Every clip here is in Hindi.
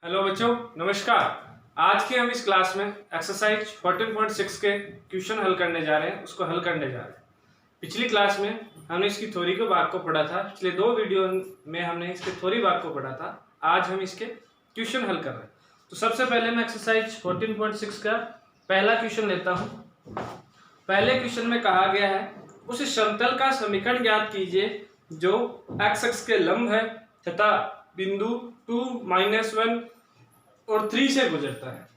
हेलो बच्चों, नमस्कार। आज के हम इस क्लास में एक्सरसाइज 14.6 के क्वेश्चन हल करने जा रहे हैं, उसको हल करने जा रहे हैं। पिछली क्लास में हमने इसकी थ्योरी के भाग को पढ़ा था, पिछले 2 वीडियो में हमने इसके थ्योरी भाग को पढ़ा था। आज हम इसके क्वेश्चन हल कर रहे हैं। तो सबसे पहले मैं एक्सरसाइज 14.6 का पहला क्वेश्चन लेता हूँ। पहले क्वेश्चन में कहा गया है, उस समतल का समीकरण ज्ञात कीजिए जो एक्स अक्ष के लंब है तथा बिंदु 2, -1 और 3 से गुजरता है।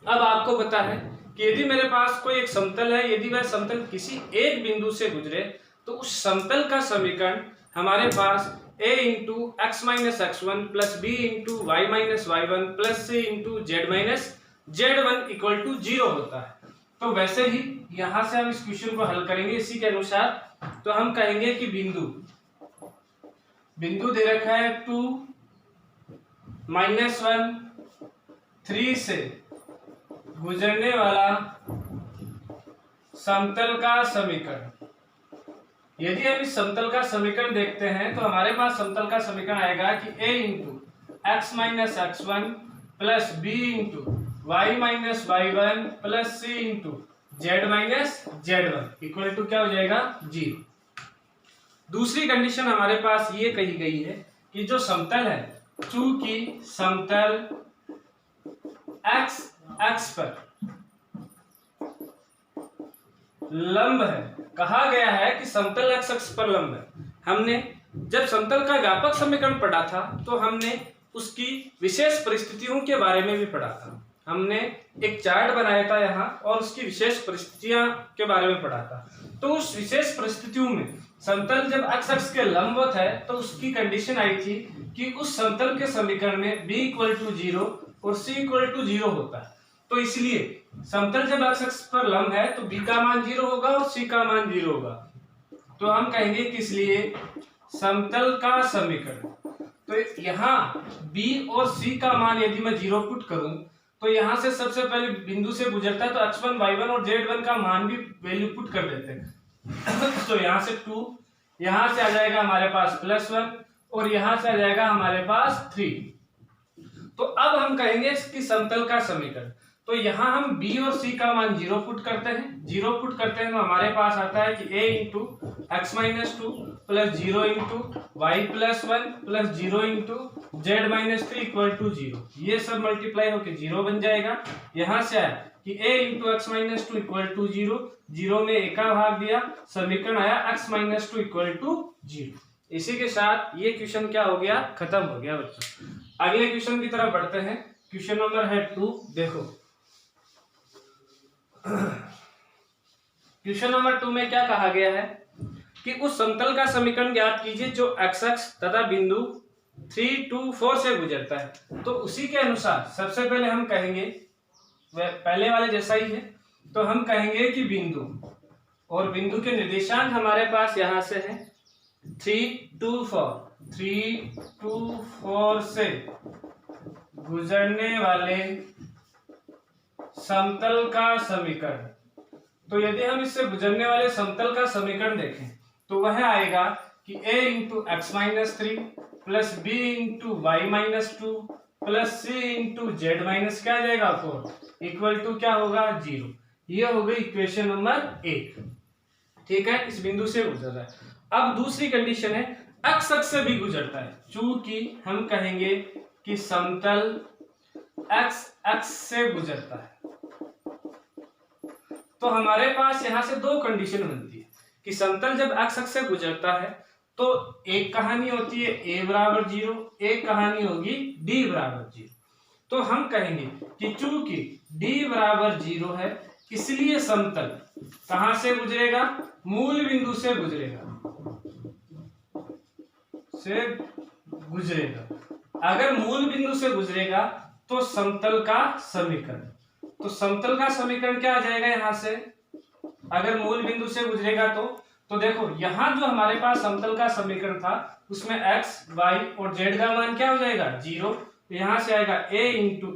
अब आपको पता है कि यदि मेरे पास कोई एक समतल है, यदि वह समतल किसी एक बिंदु से गुजरे तो उस समतल का समीकरण हमारे पास a into x minus x1 plus b into y minus y1 plus c into z minus z1 equal to 0 होता है। तो वैसे ही यहां से हम इस क्वेश्चन को हल करेंगे इसी के अनुसार। तो हम कहेंगे कि बिंदु दे रखा है 2, -1, 3 से गुजरने वाला समतल का समीकरण। यदि हम इस समतल का समीकरण देखते हैं तो हमारे पास समतल का समीकरण आएगा कि a into x minus x1 plus b into y minus y1 plus c into z minus z1 equal to क्या हो जाएगा 0। दूसरी कंडीशन हमारे पास ये कही गई है कि जो समतल है, चूंकि समतल एक्स एक्स पर लंब है, कहा गया है कि समतल एक्स अक्ष पर लंब है। हमने जब समतल का व्यापक समीकरण पढ़ा था तो हमने उसकी विशेष परिस्थितियों के बारे में भी पढ़ा था। हमने एक चार्ट बनाया था यहाँ और उसकी विशेष परिस्थितियां के बारे में पढ़ा था। तो उस विशेष परिस्थितियों में समतल जब एक्स अक्ष के लंबवत है तो उसकी कंडीशन आई थी कि उस समतल के समीकरण में b इक्वल टू 0 और c इक्वल टू 0 होता है। तो इसलिए समतल जब एक्स अक्ष पर लंब है तो b का मान 0 होगा और c का मान 0 होगा। तो हम कहेंगे कि इसलिए समतल का समीकरण, तो यहाँ b और c का मान यदि मैं 0 पुट करूं तो यहाँ से सबसे पहले बिंदु से गुजरता है तो x1, y1 और z1 का मान भी वैल्यू पुट कर देते हैं। तो यहाँ से 2, यहाँ से आ जाएगा हमारे पास +1 और यहाँ से आ जाएगा हमारे पास 3। तो अब हम कहेंगे कि समतल का समीकरण। तो यहाँ हम b और c का मान 0 पुट करते हैं। 0 पुट करते हैं तो हमारे पास आता है कि a into x minus 2 plus 0 into y plus 1 plus 0 into z minus 3 equal to 0। ये सब मल्टीप्लाई होकर 0 बन जाएगा। यहाँ से आया कि a into x minus 2 equal to 0, 0 में एक का भाग दिया, समीकरण आया x माइनस 2 इक्वल टू 0। इसी के साथ ये क्वेश्चन क्या हो गया, खत्म हो गया बच्चों। अगले क्वेश्चन की तरफ बढ़ते हैं। क्वेश्चन नंबर है 2। देखो क्वेश्चन नंबर 2 में क्या कहा गया है कि उस समतल का समीकरण ज्ञात कीजिए जो एक्स अक्ष तथा बिंदु 3, 2, 4 से गुजरता है। तो उसी के अनुसार सबसे पहले हम कहेंगे, वह पहले वाले जैसा ही है, तो हम कहेंगे कि बिंदु और बिंदु के निर्देशांक हमारे पास यहां से है 3, 2, 4, 3, 2, 4 से गुजरने वाले समतल का समीकरण। तो यदि हम इससे गुजरने वाले समतल का समीकरण देखें तो वह आएगा कि a into x minus 3 plus b into y minus 2 plus c into z minus क्या आ जाएगा 4 इक्वल टू क्या होगा 0। ये हो गई इक्वेशन नंबर 1। ठीक है, इस बिंदु से गुजर रहा है। अब दूसरी कंडीशन है एक्स अक्ष से भी गुजरता है। चूंकि हम कहेंगे कि समतल एक्स अक्ष से गुजरता है तो हमारे पास यहां से 2 कंडीशन बनती है कि समतल जब एक्स अक्ष से गुजरता है तो एक कहानी होती है a बराबर 0, एक कहानी होगी d बराबर 0। तो हम कहेंगे कि चूंकि d बराबर 0 है इसलिए समतल कहां से गुजरेगा, मूल बिंदु से गुजरेगा। अगर मूल बिंदु से गुजरेगा तो समतल का समीकरण, तो समतल का समीकरण क्या आ जाएगा यहां से, अगर मूल बिंदु से गुजरेगा तो देखो यहां जो हमारे पास समतल का समीकरण था उसमें x, y और z का मान क्या हो जाएगा 0। तो यहां से आएगा a into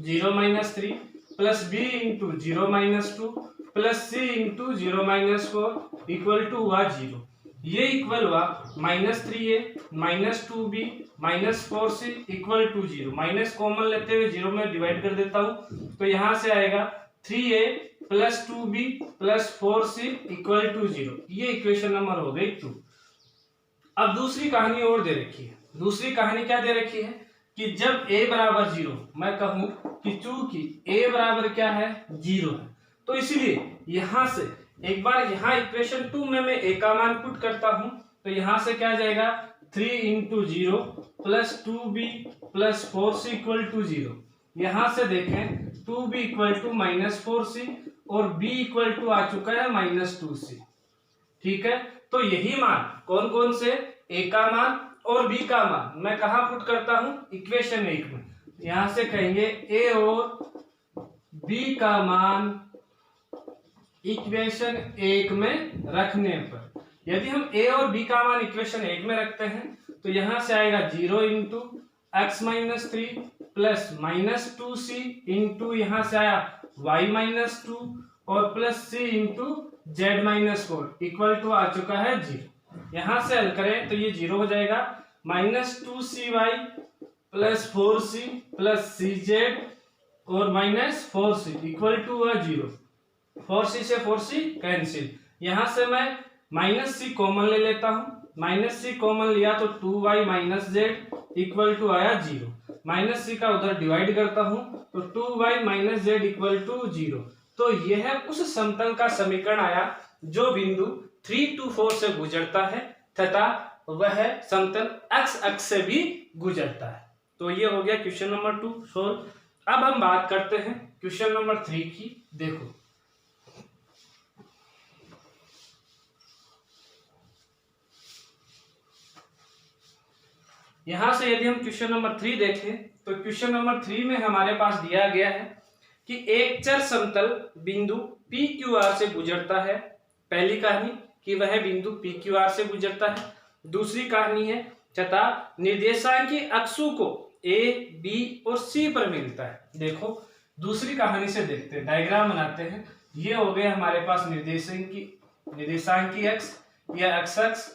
0 minus 3 plus b into 0 minus 2 plus c into 0 minus 4 equal to हुआ 0। ये इक्वल हुआ -3a -2b -4c equal to 0। Minus common लेते हुए 0 में डिवाइड कर देता हूं, तो यहां से आएगा 3a + 2b + 4c equal to 0। ये इक्वेशन नंबर हो गई 2। अब दूसरी कहानी और दे रखी है। दूसरी कहानी क्या दे रखी है कि जब a बराबर 0, मैं कहूं कि चूंकि a बराबर क्या है 0 है, तो इसलिए यहां से एक बार यहां इक्वेशन 2 में मैं a का मान पुट करता हूं, तो यहां से क्या जाएगा 3 × 0 + 2b + 4c इक्वल टू 0। यहां से देखें 2b इक्वल टू -4c और b इक्वल टू आ चुका है -2c। ठीक है, तो यही मान कौन कौन से a का मान और b का मान मैं कहां पुट करता हूं इक्वेशन 1 में। यहां से कहेंगे a और b का मान इक्वेशन 1 में रखने पर, यदि हम a और b का मान इक्वेशन 1 में रखते हैं तो यहां से आएगा 0 × x-3 प्लस -2c इंटू यहां से आया y-2 और plus c into z-4 equal to आ चुका है 0। यहां से हल करें तो ये 0 हो जाएगा, -2cy plus 4c plus cz और -4c इक्वल टू 0। 4c से 4c कैंसिल, यहां से मैं -c कॉमन ले लेता हूं, -c कॉमन लिया तो 2y - z इक्वल टू आया 0। -c का उधर डिवाइड करता हूं तो 2y - z इक्वल टू 0। तो यह उस समतल का समीकरण आया जो बिंदु 3 to 4 से गुजरता है तथा वह समतल x अक्ष से भी गुजरता है। तो ये हो गया क्वेश्चन नंबर 2 सोल्व। अब हम बात करते हैं क्वेश्चन नंबर 3 की। देखो यहां से यदि हम क्वेश्चन नंबर 3 देखें तो क्वेश्चन नंबर 3 में हमारे पास दिया गया है कि एक चर समतल बिंदु PQR से गुजरता है। पहली कहानी कि वह बिंदु PQR से गुजरता है। दूसरी कहानी है तथा निर्देशांकी अक्षों को A, B और C पर मिलता है। देखो दूसरी कहानी से देखते हैं, डायग्राम बनाते हैं। ये हो गए हमारे पास निर्देशांकी अक्ष, यह x अक्ष,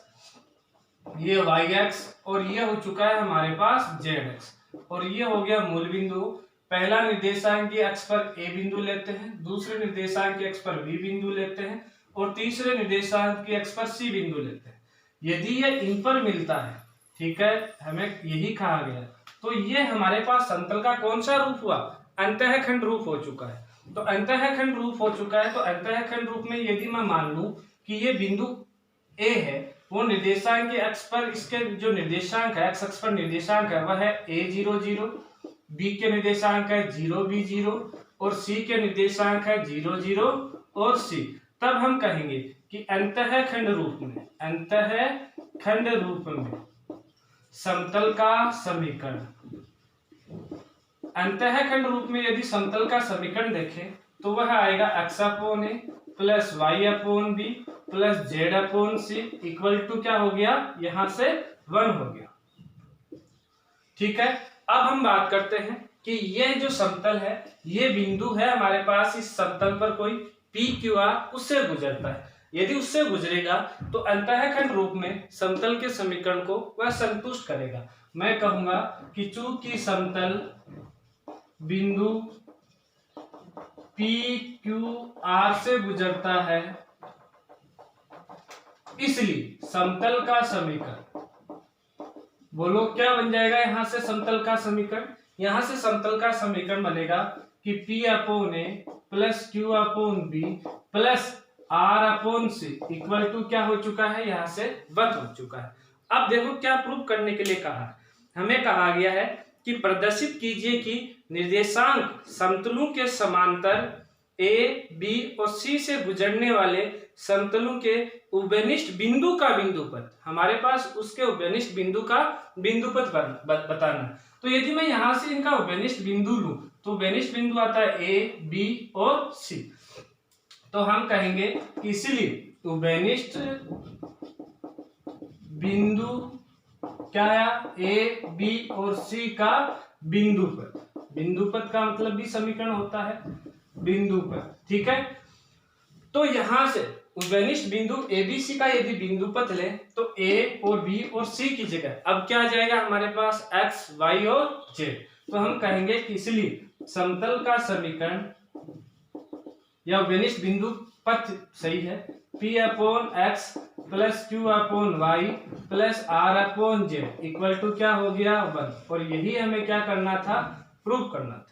ये y अक्ष और ये हो चुका है हमारे पास z अक्ष, और ये हो गया मूल बिंदु। पहला निर्देशांकीय अक्ष पर a बिंदु लेते हैं, दूसरे निर्देशांकीय अक्ष पर b बिंदु लेते हैं और तीसरे निर्देशांकीय अक्ष पर c बिंदु लेते हैं। यदि ये इन पर मिलता है, ठीक है, हमें यही कहा गया, तो ये हमारे पास समतल का कौन सा रूप हुआ, अंतःखंड रूप हो चुका है। तो अंतःखंड रूप हो चुका है, तो अंतःखंड रूप में यदि मैं मान लूं कि ये बिंदु a है, वो निर्देशांक के अक्ष पर इसके जो निर्देशांक है, x अक्ष पर निर्देशांक है वह है a0 0, b के निर्देशांक है 0 b0 और c के निर्देशांक है 0 0 और c। तब हम कहेंगे कि अंतःखंड रूप में समतल का समीकरण, अंतःखंड रूप में यदि समतल का समीकरण देखें तो वह आएगा x/a plus y/b plus z/c equal to क्या हो गया, यहां से 1 हो गया। ठीक है, अब हम बात करते हैं कि यह जो समतल है, ये बिंदु है हमारे पास, इस समतल पर कोई PQR उससे गुजरता है। यदि उससे गुजरेगा तो अंतःखंड रूप में समतल के समीकरण को वह संतुष्ट करेगा। मैं कहूंगा कि चूंकि समतल बिंदु PQR से गुजरता है, इसलिए समतल का समीकरण, बोलो क्या बन जाएगा यहां से समतल का समीकरण, यहां से समतल का समीकरण बनेगा कि P/A plus Q/B plus R/C equal to क्या हो चुका है, यहां से 1 हो चुका है। अब देखो क्या प्रूव करने के लिए कहा है, हमें कहा गया है कि प्रदर्शित कीजिए कि निर्देशांक समतलों के समांतर A, B और C से गुजरने वाले समतलों के उभयनिष्ठ बिंदु का बिंदुपथ, हमारे पास उसके उभयनिष्ठ बिंदु का बिंदुपथ बताना। तो यदि मैं यहां से इनका उभयनिष्ठ बिंदु लूं तो उभयनिष्ठ बिंदु आता है A, B और C। तो हम कहेंगे कि इसलिए उभयनिष्ठ बिंदु क्या है, A, B और C का बिंदुपथ, बिंदुपथ का मतलब भी समीकरण होता है बिंदुपथ। ठीक है, तो यहां से उभयनिष्ठ बिंदु ABC का यदि बिंदु पथ लें तो A और B और C की जगह अब क्या आ जाएगा हमारे पास x, y और z। तो हम कहेंगे कि इसलिए समतल का समीकरण या उभयनिष्ठ बिंदु पथ सही है P upon x plus Q upon y plus R upon z equal to क्या हो गया 1। और यही हमें क्या करना था, प्रूव करना था।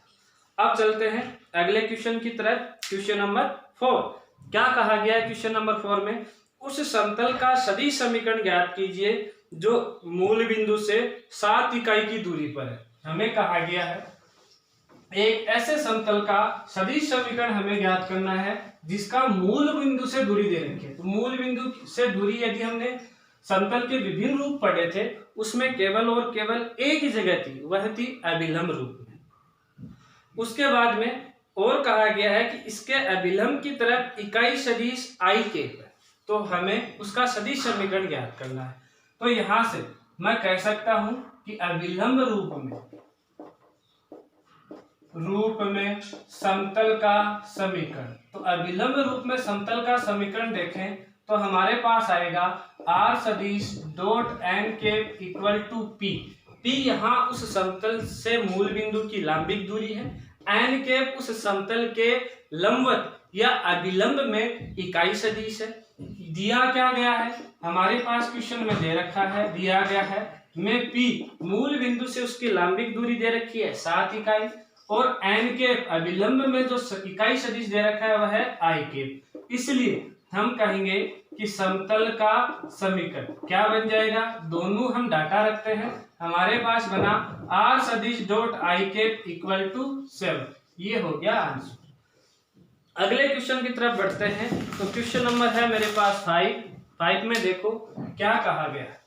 अब चलते हैं अगले क्वेश्चन की तरफ। क्वेश्चन नंबर 4 क्या कहा गया है क्वेश्चन नंबर 4 में, उस समतल का सदिश समीकरण ज्ञात कीजिए जो मूल बिंदु से 7 इकाई की दूरी पर है। हमें कहा गया है एक ऐसे समतल का सदिश समीकरण हमें ज्ञात करना है जिसका मूल बिंदु से दूरी दे रखी है। तो मूल बिंदु से दूरी यदि हमने समतल के विभिन्न रूप पढ़े थे उसमें केवल और केवल एक ही जगह थी, वह थी अभिलंब रूप में। उसके बाद में और कहा गया है कि इसके अभिलंब की तरफ इकाई सदिश आई के है, तो हमें उसका सदिश समीकरण ज्ञात करना है। तो यहां से मैं कह सकता हूं कि अभिलंब रूप में समतल का समीकरण, तो अभिलंब रूप में समतल का समीकरण देखें तो हमारे पास आएगा r सदिश dot n cap equal to p। p यहाँ उस समतल से मूल बिंदु की लंबिक दूरी है, n कैप उस समतल के लंबवत या अभिलंब में इकाई सदिश है। दिया क्या गया है हमारे पास क्वेश्चन में दे रखा है, दिया गया है में p मूल बिंदु से उसकी लंबिक दूरी दे रखी है 7 इकाई और n कैप अभिलंब में जो इकाई सदिश दे रखा है वह है i कैप। इसलिए हम कहेंगे कि समतल का समीकरण क्या बन जाएगा, दोनों हम डाटा रखते हैं, हमारे पास बना r सदिश dot i cap equal to 7। ये हो गया आंसर। अगले क्वेश्चन की तरफ बढ़ते हैं। तो क्वेश्चन नंबर है मेरे पास 5 में देखो क्या कहा गया है।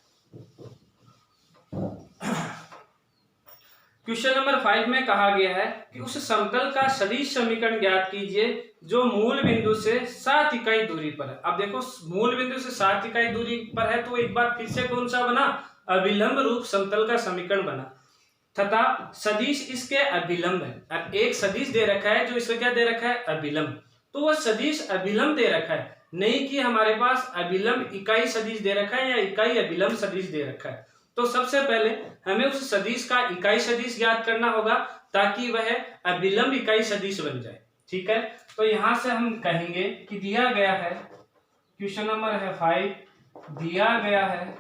क्वेश्चन नंबर 5 में कहा गया है कि उस समतल का सदिश समीकरण ज्ञात कीजिए जो मूल बिंदु से 7 इकाई दूरी पर है। अब देखो मूल बिंदु से 7 इकाई दूरी पर है तो एक बार फिर से कौन सा बना, अभिलंब रूप समतल का समीकरण बना तथा सदिश इसके अभिलंब है। अब एक सदिश दे रखा है जो इसका क्या दे रखा है, अभिलंब, तो वह सदिश अभिलंब दे रखा है, नहीं कि हमारे पास अभिलंब इकाई सदिश दे रखा है या इकाई अभिलंब सदिश दे रखा है। तो सबसे पहले हमें उस सदिश का इकाई सदिश ज्ञात करना होगा ताकि वह अभिलंब इकाई सदिश बन जाए। ठीक है, तो यहां से हम कहेंगे कि दिया गया है क्वेश्चन नंबर है 5, दिया गया है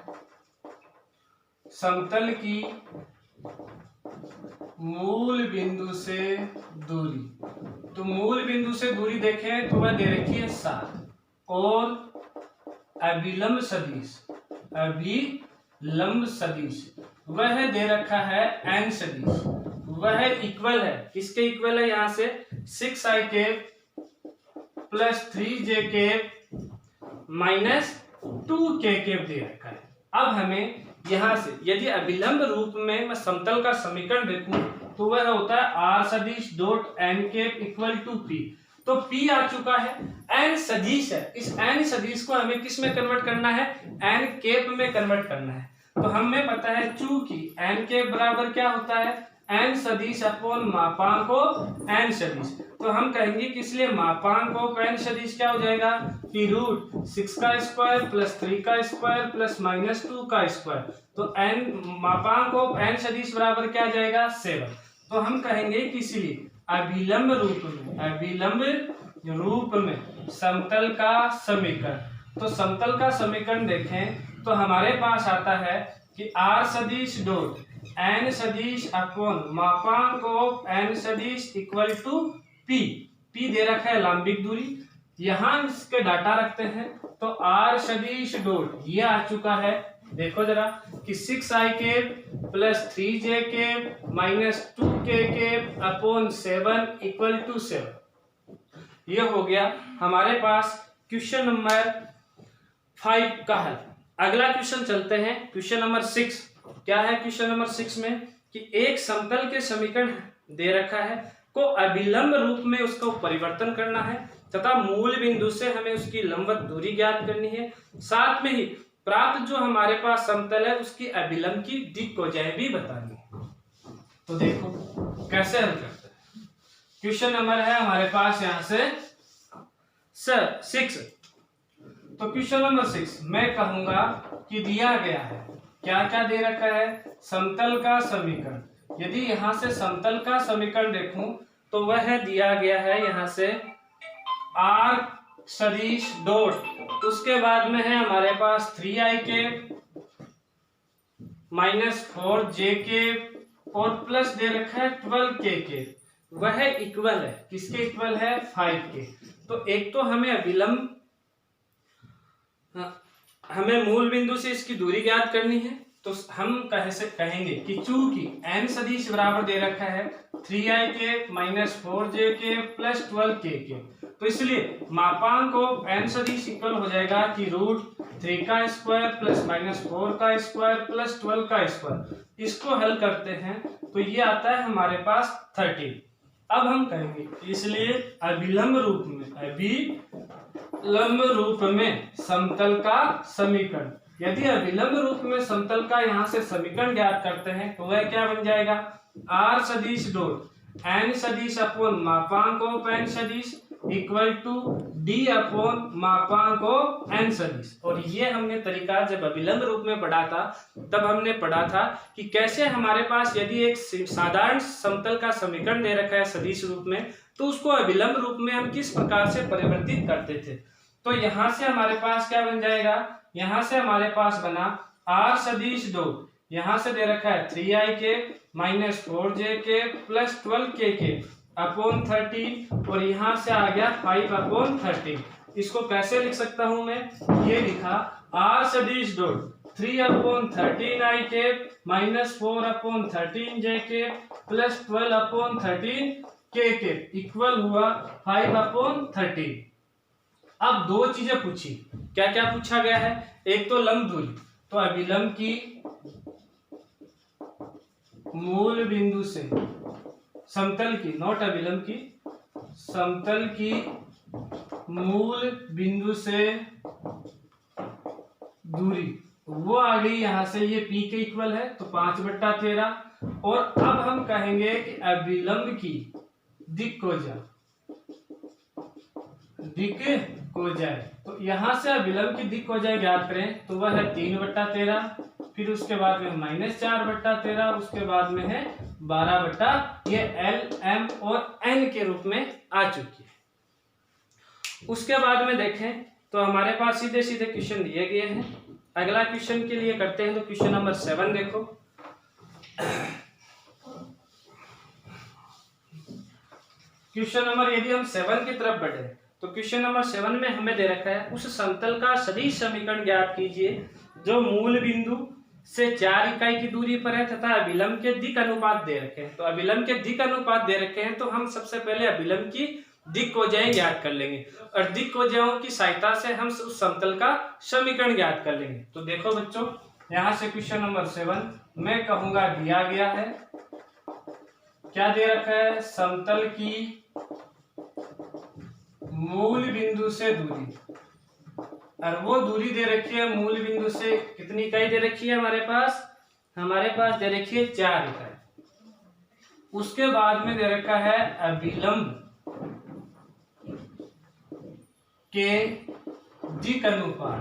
समतल की मूल बिंदु से दूरी। तो मूल बिंदु से दूरी देखें तो वह दे रखी है 7 और अभिलंब सदिश वह दे रखा है n सदिश, वह इक्वल है, किसके इक्वल है, यहां से 6i cap plus 3j cap minus 2k cap दे रखा है। अब हमें यहां से यदि अभिलंब रूप में मैं समतल का समीकरण देखूं तो वह होता है r सदिश dot n cap equal to p। तो p आ चुका है, n सदिश है, इस n सदिश को हमें किस में कन्वर्ट करना है, n कैप में कन्वर्ट करना है। तो हमें पता है चूंकि n कैप बराबर क्या होता है, n सदिश अपॉन मापांक n सदिश। तो हम कहेंगे कि इसलिए मापांक n सदिश क्या हो जाएगा कि रूट 6 का स्क्वायर प्लस 3 का स्क्वायर प्लस माइनस 2 का स्क्वायर। तो n मापांक n सदिश बराबर क्या आ जाएगा 7। तो हम कहेंगे कि इसलिए अभिलंब रूप में समतल का समीकरण, तो समतल का समीकरण देखें तो हमारे पास आता है कि r सदिश डॉट n सदिश अपॉन मापांक n सदिश इक्वल टू p दे रखा है लंबिक दूरी, यहां इसके डाटा रखते हैं तो r सदिश डॉट ये आ चुका है, देखो जरा कि 6i cap plus 3j cap minus 2k cap upon 7 equal to 7। ये हो गया हमारे पास क्वेश्चन नंबर 5 का हल। अगला क्वेश्चन चलते हैं क्वेश्चन नंबर 6। क्या है क्वेश्चन नंबर 6 में कि एक समतल के समीकरण दे रखा है को अभिलंब रूप में उसका परिवर्तन करना है तथा मूल बिंदु से हमें उसकी लंबवत दूरी ज्ञात करनी है, साथ में ही प्राप्त जो हमारे पास समतल है उसकी अभिलंब की दिक्कोजय भी बतानी है। तो देखो कैसे हल करते हैं। क्वेश्चन नंबर है हमारे पास यहां से 6 तो क्वेश्चन नंबर 6 मैं कहूंगा कि दिया गया है, क्या क्या दे रखा है, समतल का समीकरण। यदि यहां से समतल का समीकरण देखूं तो वह दिया गया है यहाँ से आर सदिश डॉट, उसके बाद में है हमारे पास 3i माइनस 4j और प्लस दे रखा है 12k, वह इक्वल है, किसके इक्वल है, 5 के। तो एक तो हमें अभिलंब, हमें मूल बिंदु से इसकी दूरी ज्ञात करनी है। तो हम कहेंगे कि चूंकि n सदिश बराबर दे रखा है 3i minus 4j plus 12k, तो इसलिए मापांक को n सदिश इक्वल हो जाएगा कि √3 का स्क्वायर प्लस माइनस 4 का स्क्वायर प्लस 12 का स्क्वायर। इसको हल करते हैं तो ये आता है हमारे पास 13। अब हम कहेंगे इसलिए अभिलंब रूप में समतल का समीकरण, यदि अभिलंब रूप में समतल का यहाँ से समीकरण ज्ञात करते हैं तो वह क्या बन जाएगा, आर सदिश डॉट एन सदिश अपॉन मापांक ऑफ एन सदिश इक्वल टू डी अपॉन मापांक ऑफ एन सदिश। और ये हमने तरीका जब अभिलंब रूप में पढ़ा था तब हमने पढ़ा था कि कैसे हमारे पास यदि एक साधारण समतल का समीकरण दे रखा है सदिश रूप में तो उसको अभिलंब रूप में हम किस प्रकार से परिवर्तित करते थे। तो यहाँ से हमारे पास क्या बन जाएगा, यहाँ से हमारे पास बना आर सदिश डॉट, यहाँ से दे रखा है 3i minus 4j plus 12k upon 13 और यहाँ से आ गया 5 अपॉन 13। इसको कैसे लिख सकता हूं मैं, ये लिखा आर सदिश dot 3 upon 13i minus 4 upon 13j plus 12 upon 13k equal हुआ 5 अपॉन 13। अब दो चीजें पूछी, क्या क्या पूछा गया है, एक तो लंब दूरी, तो अभिलंब की मूल बिंदु से समतल की, नॉट अभिलंब की, समतल की मूल बिंदु से दूरी वो आ गई यहाँ से, ये p के इक्वल है तो 5/13। और अब हम कहेंगे कि अभिलंब की दिक को जाए, तो यहाँ से अभिलंब की दिक को जाए ज्ञात करें तो वह है 3/13, फिर उसके बाद में -4/13, उसके बाद में है 12 ये L, M और N के रूप में आ चुकी है। उसके बाद में देखें तो हमारे पास सीधे सीधे क्वेश्चन दिए गए हैं। अगला क्वेश्चन के लिए करते हैं तो क्वेश्चन नंबर 7 देखो। क्वेश्चन नंबर यदि हम 7 की तरफ बढ़े तो क्वेश्चन नंबर 7 में हमें दे रखा है उस समतल का सदिश समीकरण ज्ञात कीजिए जो मूल बिंदु से 4 इकाई की दूरी पर है तथा अभिलंब के दिक अनुपात दे रखे हैं। तो अभिलंब के दिक अनुपात दे रखे हैं तो हम सबसे पहले अभिलंब की दिक कोजाएं ज्ञात कर लेंगे और दिक कोजाओं की सहायता से हम उस समतल का समीकरण ज्ञात कर लेंगे। तो देखो बच्चों, यहाँ से क्वेश्चन नंबर 7 मैं कहूंगा दिया गया है, क्या दे रखा है, समतल की मूल बिंदु से दूरी, और वो दूरी दे रखी है मूल बिंदु से कितनी इकाई दे रखी है हमारे पास दे रखी है 4 इकाई। उसके बाद में दे रखा है अभिलंब के दिक अनुपात।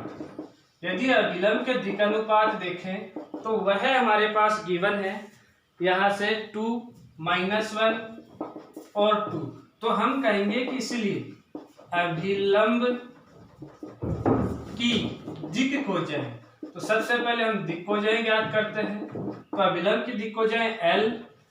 यदि अभिलंब के दिक अनुपात देखें तो वह हमारे पास गिवन है यहाँ से 2, -1 और 2। तो हम कहेंगे कि इसलिए अभिलंब की दिक को जाए, तो सबसे पहले हम दिक को जाए ज्ञात करते हैं। तो अभिलंब की दिक को जाए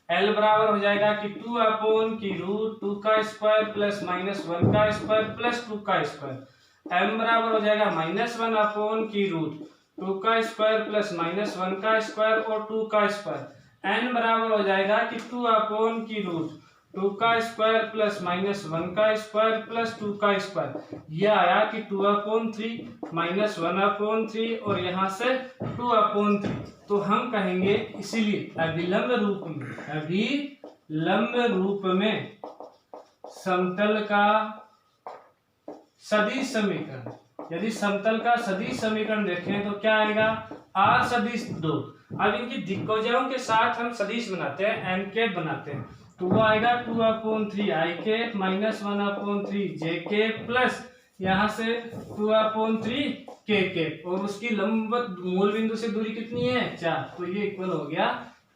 L बराबर हो जाएगा कि 2 अपॉन की √2 का स्क्वायर प्लस -1 का स्क्वायर प्लस 2 का स्क्वायर। M बराबर हो जाएगा -1 अपॉन की √2 का स्क्वायर प्लस -1 का स्क्वायर और 2 का स्क्वायर। N बराबर हो जाएगा कि 2 अपॉन की √2 का स्क्वायर प्लस -1 का स्क्वायर प्लस 2 का स्क्वायर। यह आया कि 2/3 -1/3 और यहाँ से 2/3। तो हम कहेंगे इसीलिए अभिलंब रूप में समतल का सदिश समीकरण, यदि समतल का सदिश समीकरण देखें तो क्या आएगा, आर सदिश 2। अब इनकी दिक्कोजाओं के साथ हम सदिश बनाते हैं, एन के बनाते हैं, तो वो आएगा 2/3 i के -1/3 j के प्लस यहाँ से 2/3 k और उसकी लंबवत मूल बिंदु से दूरी कितनी है 4, तो ये इक्वल हो गया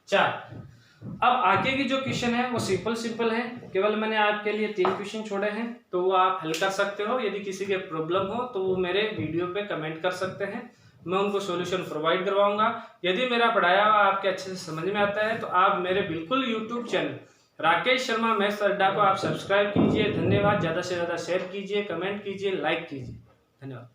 4। अब आगे की जो क्वेश्चन है वो सिंपल है, केवल मैंने आपके लिए 3 क्वेश्चन छोड़े हैं, तो वो आप हल कर सकते हो। यदि किसी के प्रॉब्लम हो तो वो मेरे वीडियो पे कमेंट कर सकते हैं, मैं उनको सॉल्यूशन प्रोवाइड करवाऊंगा। यदि मेरा पढ़ाया हुआ आपके अच्छे से समझ में आता है तो आप मेरे बिल्कुल YouTube channel Rakesh Sharma maths अड्डा को आप सब्सक्राइब कीजिए। धन्यवाद। ज़्यादा से ज़्यादा शेयर कीजिए, कमेंट कीजिए, लाइक कीजिए। धन्यवाद।